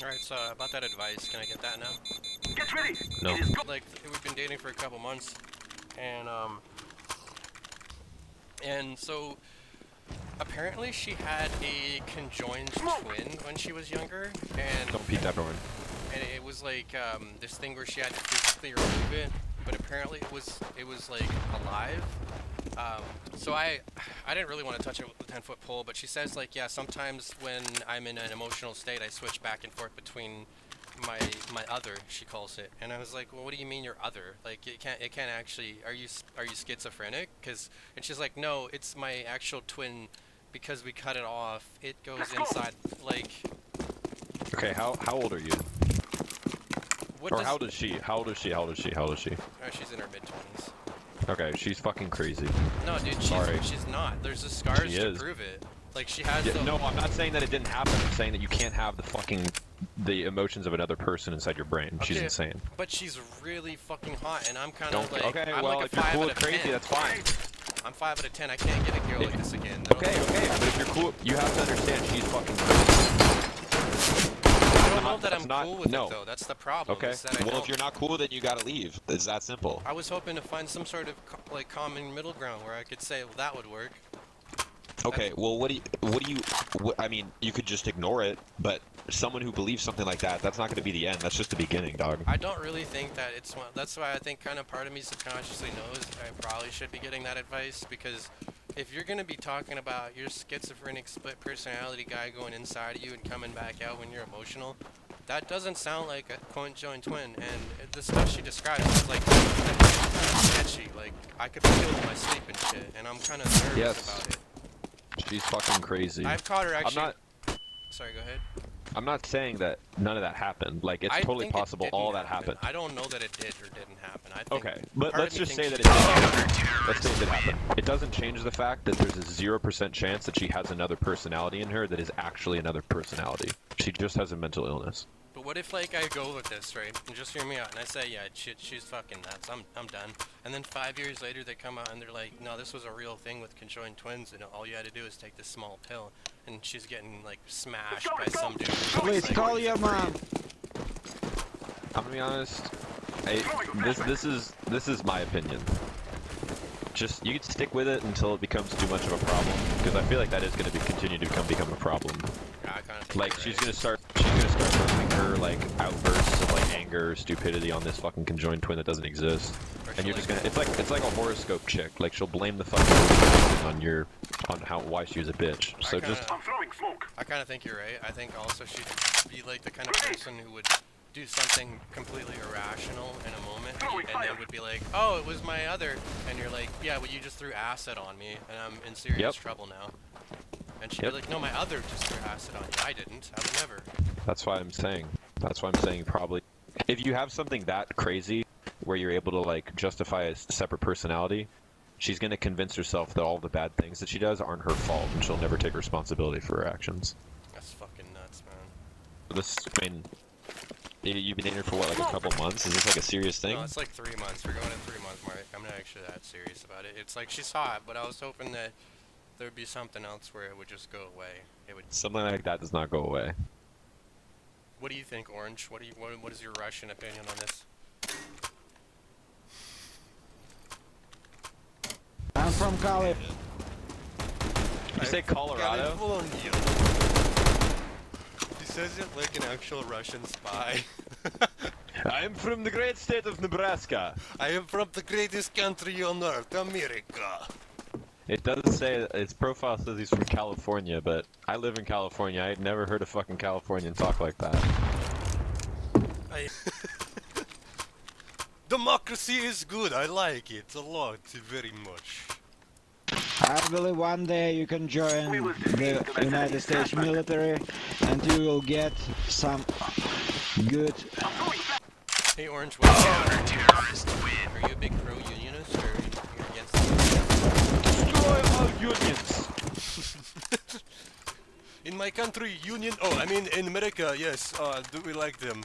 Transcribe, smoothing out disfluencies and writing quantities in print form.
Alright, so about that advice, can I get that now? Get ready. No. Like, we've been dating for a couple months, and so apparently she had a conjoined twin when she was younger, and Don't repeat that, Norman. and it was like this thing where she had to physically remove it, but apparently it was like alive. So I didn't really want to touch it with the 10-foot pole, but she says like, yeah, sometimes when I'm in an emotional state, I switch back and forth between my other, she calls it. And I was like, well, what do you mean your other? Like, it can't actually, are you schizophrenic? And she's like, no, it's my actual twin, because we cut it off. It goes inside, like. Okay, how old are you? What Or does, how old is she? How old is she? How old is she? How old is she? oh, she's in her mid-20s. Okay, she's fucking crazy. No, dude, Sorry. she's not. There's the scars She to is. prove it. Like, she has Yeah, the... no, I'm not saying that it didn't happen. I'm saying that you can't have the emotions of another person inside your brain. She's Okay, insane. But she's really fucking hot, and I'm kind Don't. of like... Okay, I'm well, like a if you're 5 cool out with of crazy, 10. that's fine. I'm 5 out of 10. I can't get a girl like this again. Okay, but if you're cool, you have to understand she's fucking crazy. I don't know that I'm not- cool with no. it, though. That's the problem. Okay. Is that I Well, don't. if you're not cool, then you gotta leave. It's that simple. I was hoping to find some sort of like common middle ground where I could say, well, that would work. Okay, well, I mean, you could just ignore it, but someone who believes something like that, that's not gonna be the end. That's just the beginning, dog. I don't really think that it's one. That's why I think kind of part of me subconsciously knows I probably should be getting that advice, because if you're gonna be talking about your schizophrenic split personality guy going inside of you and coming back out when you're emotional, that doesn't sound like a conjoined twin. And the stuff she describes is like sketchy. Like, I could feel it in my sleep and shit, and I'm kind of nervous Yes. about it. She's fucking crazy. I've caught her actually. I'm not. Sorry, go ahead. I'm not saying that none of that happened. Like, it's I totally think it possible didn't all that happen. happened. I don't know that it did or didn't happen. I think Okay, but part let's of me just say thinks that it she- did happen. Let's say it did happen. It doesn't change the fact that there's a 0% chance that she has another personality in her that is actually another personality. She just has a mental illness. But what if like I go with this, right? And just hear me out, and I say, yeah, she's fucking nuts. I'm done. And then 5 years later, they come out and they're like, no, this was a real thing with conjoined twins, and all you had to do is take this small pill, and she's getting like smashed by some dude. Please Like, call your mom. I'm gonna be honest. This is my opinion. Just you can stick with it until it becomes too much of a problem, because I feel like that is going to continue to become a problem. Yeah, I kind of Like she's gonna start running her like outbursts of like anger, or stupidity on this fucking conjoined twin that doesn't exist, and you're just gonna it's like a horoscope chick. Like she'll blame the fucking on why she was a bitch. So just I'm throwing smoke. I kind of think you're right. I think also she'd be like the kind of person who would do something completely irrational in a moment, and then would be like, oh, it was my other, and you're like, yeah, well, you just threw acid on me, and I'm in serious Yep. trouble now. And she'd Yep. be like, no, my other just threw acid on you. I didn't. I would never. that's why I'm saying. That's why I'm saying probably if you have something that crazy where you're able to like justify a separate personality, she's gonna convince herself that all the bad things that she does aren't her fault, and she'll never take responsibility for her actions. That's fucking nuts, man. This, I mean, you've been in here for what, like a couple months? Is this like a serious thing? No, it's like 3 months. We're going to 3 month mark. I'm not actually that serious about it. It's like she's hot, but I was hoping that there would be something else where it would just go away. It would. Something like that does not go away. What do you think, Orange? What is your Russian opinion on this? I'm from Cali. You say Colorado? California. He says it like an actual Russian spy. I am from the great state of Nebraska. I am from the greatest country on earth, America. It does say, its profile says he's from California, but I live in California. I had never heard a fucking Californian talk like that. Democracy is good. I like it a lot, very much. I believe one day you can join the United States military and you will get some good. Hey, Orange, what are you a big pro-unionist or are you against it? Destroy all unions! In my country, union. Oh, I mean, in America, yes. Do we like them?